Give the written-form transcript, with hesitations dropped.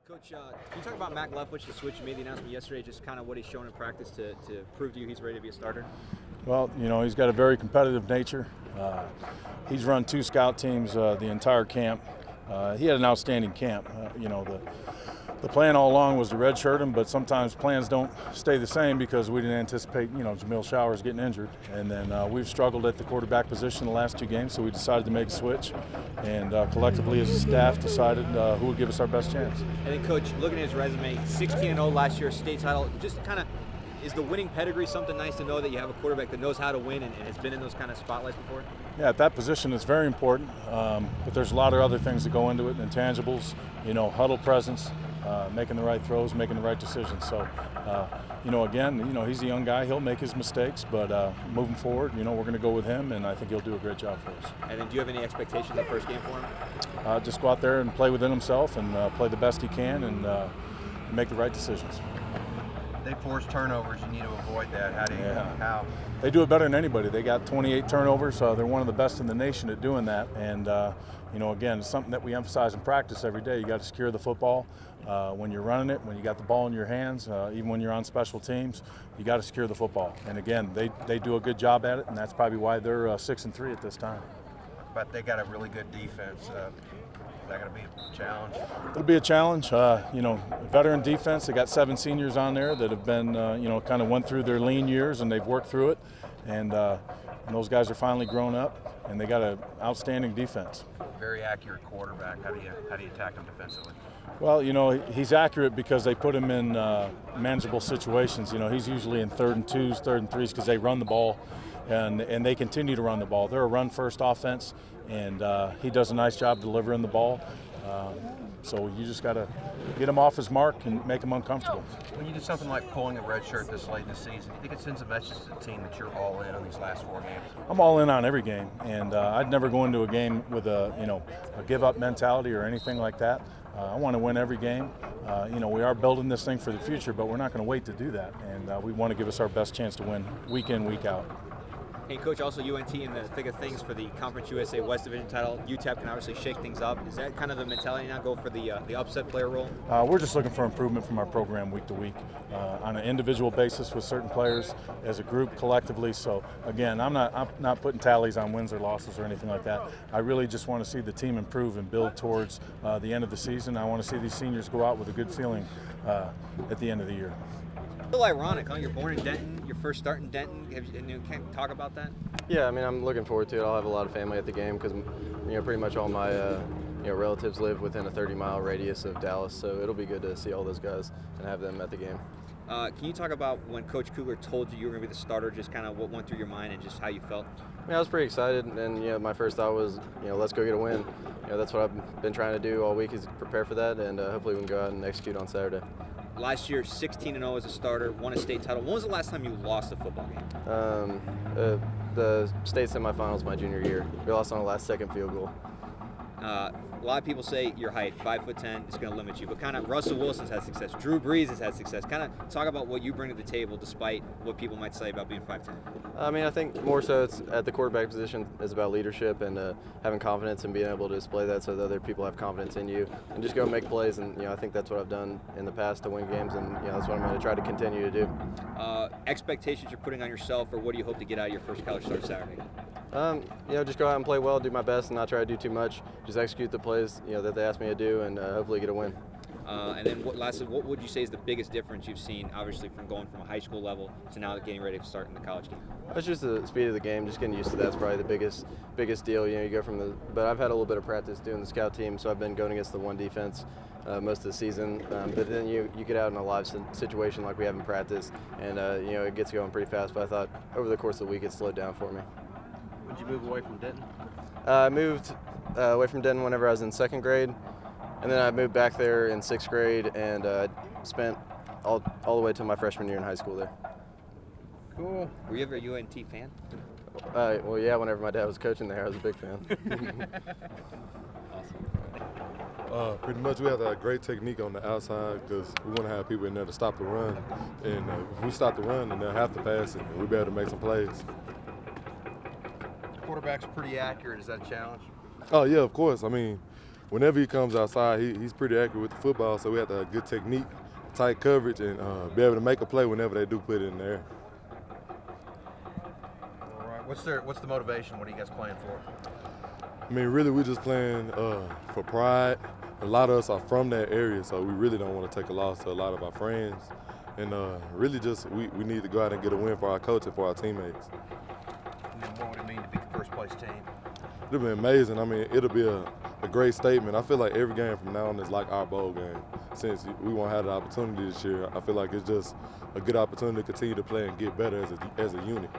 Coach, can you talk about Mac Leftwich, the switch you made the announcement yesterday, just kind of what he's shown in practice to prove to you he's ready to be a starter? Well, he's got a very competitive nature. He's run 2 scout teams the entire camp. He had an outstanding camp. The plan all along was to redshirt him, but sometimes plans don't stay the same because we didn't anticipate, Jamil Showers getting injured. And then we've struggled at the quarterback position the last 2 games, so we decided to make a switch. And collectively as a staff decided who would give us our best chance. And then, Coach, looking at his resume, 16-0 last year, state title, just kind of, is the winning pedigree something nice to know that you have a quarterback that knows how to win and has been in those kind of spotlights before? Yeah, at that position it's very important, but there's a lot of other things that go into it, intangibles, huddle presence, making the right throws, making the right decisions. So, he's a young guy. He'll make his mistakes, but moving forward, we're going to go with him, and I think he'll do a great job for us. And then do you have any expectations in the first game for him? Just go out there and play within himself and play the best he can and make the right decisions. They force turnovers. You need to avoid that. How? They do it better than anybody. They got 28 turnovers. They're one of the best in the nation at doing that. And, again, it's something that we emphasize in practice every day. You got to secure the football when you're running it, when you got the ball in your hands, even when you're on special teams, you got to secure the football. And, again, they do a good job at it, and that's probably why they're 6-3 at this time. But they got a really good defense. Is that going to be a challenge? It'll be a challenge. Veteran defense. They got 7 seniors on there that have been, kind of went through their lean years and they've worked through it. And those guys are finally grown up, and they got an outstanding defense. Very accurate quarterback. How do you attack him defensively? Well, he's accurate because they put him in manageable situations. He's usually in 3rd and 2s, 3rd and 3s because they run the ball, and they continue to run the ball. They're a run-first offense, and he does a nice job delivering the ball. So you just got to get him off his mark and make him uncomfortable. When you do something like pulling a red shirt this late in the season, do you think it sends a message to the team that you're all in on these last 4 games? I'm all in on every game, and I'd never go into a game with a give-up mentality or anything like that. I want to win every game. We are building this thing for the future, but we're not going to wait to do that, and we want to give us our best chance to win week in, week out. Hey, Coach, also UNT in the thick of things for the Conference USA West Division title. UTEP can obviously shake things up. Is that kind of the mentality now, go for the upset player role? We're just looking for improvement from our program week to week on an individual basis with certain players, as a group, collectively. So, again, I'm not putting tallies on wins or losses or anything like that. I really just want to see the team improve and build towards the end of the season. I want to see these seniors go out with a good feeling at the end of the year. A little ironic, huh? You're born in Denton, your first start in Denton. Can you talk about that? Yeah, I'm looking forward to it. I'll have a lot of family at the game because, pretty much all my relatives live within a 30-mile radius of Dallas, so it'll be good to see all those guys and have them at the game. Can you talk about when Coach Kugler told you were going to be the starter, just kind of what went through your mind and just how you felt? I was pretty excited, and my first thought was, let's go get a win. That's what I've been trying to do all week is prepare for that, and hopefully we can go out and execute on Saturday. Last year, 16-0 as a starter, won a state title. When was the last time you lost a football game? The state semifinals my junior year. We lost on the last second field goal. A lot of people say your height, 5'10", is going to limit you, but kind of Russell Wilson's had success. Drew Brees has had success. Kind of talk about what you bring to the table despite what people might say about being 5'10". I think more so it's at the quarterback position is about leadership and having confidence and being able to display that so that other people have confidence in you and just go and make plays. And I think that's what I've done in the past to win games, and that's what I'm going to try to continue to do. Expectations you're putting on yourself, or what do you hope to get out of your first college start Saturday? Just go out and play well, do my best, and not try to do too much. Just execute the plays that they asked me to do, and hopefully get a win. And then what would you say is the biggest difference you've seen, obviously, from going from a high school level to now getting ready to start in the college game? It's just the speed of the game, just getting used to that's probably the biggest deal. You go from but I've had a little bit of practice doing the scout team, so I've been going against the one defense most of the season. But then you get out in a live situation like we have in practice, and it gets going pretty fast. But I thought over the course of the week it slowed down for me. When did you move away from Denton? I moved away from Denton whenever I was in 2nd grade, and then I moved back there in 6th grade and spent all the way till my freshman year in high school there. Cool. Were you ever a UNT fan? Well, yeah, whenever my dad was coaching there, I was a big fan. Awesome. Pretty much we have a great technique on the outside because we want to have people in there to stop the run. And if we stop the run, then they'll have to pass it, and we'll be able to make some plays. Quarterback's pretty accurate. Is that a challenge? Oh, yeah, of course. whenever he comes outside, he's pretty accurate with the football, so we have to have good technique, tight coverage, and be able to make a play whenever they do put it in the air. All right. What's the motivation? What are you guys playing for? I mean, really, we're just playing for pride. A lot of us are from that area, so we really don't want to take a loss to a lot of our friends. And really just we need to go out and get a win for our coach and for our teammates. And then what would it mean to be the first place team? It'll be amazing. I mean, it'll be a great statement. I feel like every game from now on is like our bowl game. Since we won't have the opportunity this year, I feel like it's just a good opportunity to continue to play and get better as a unit.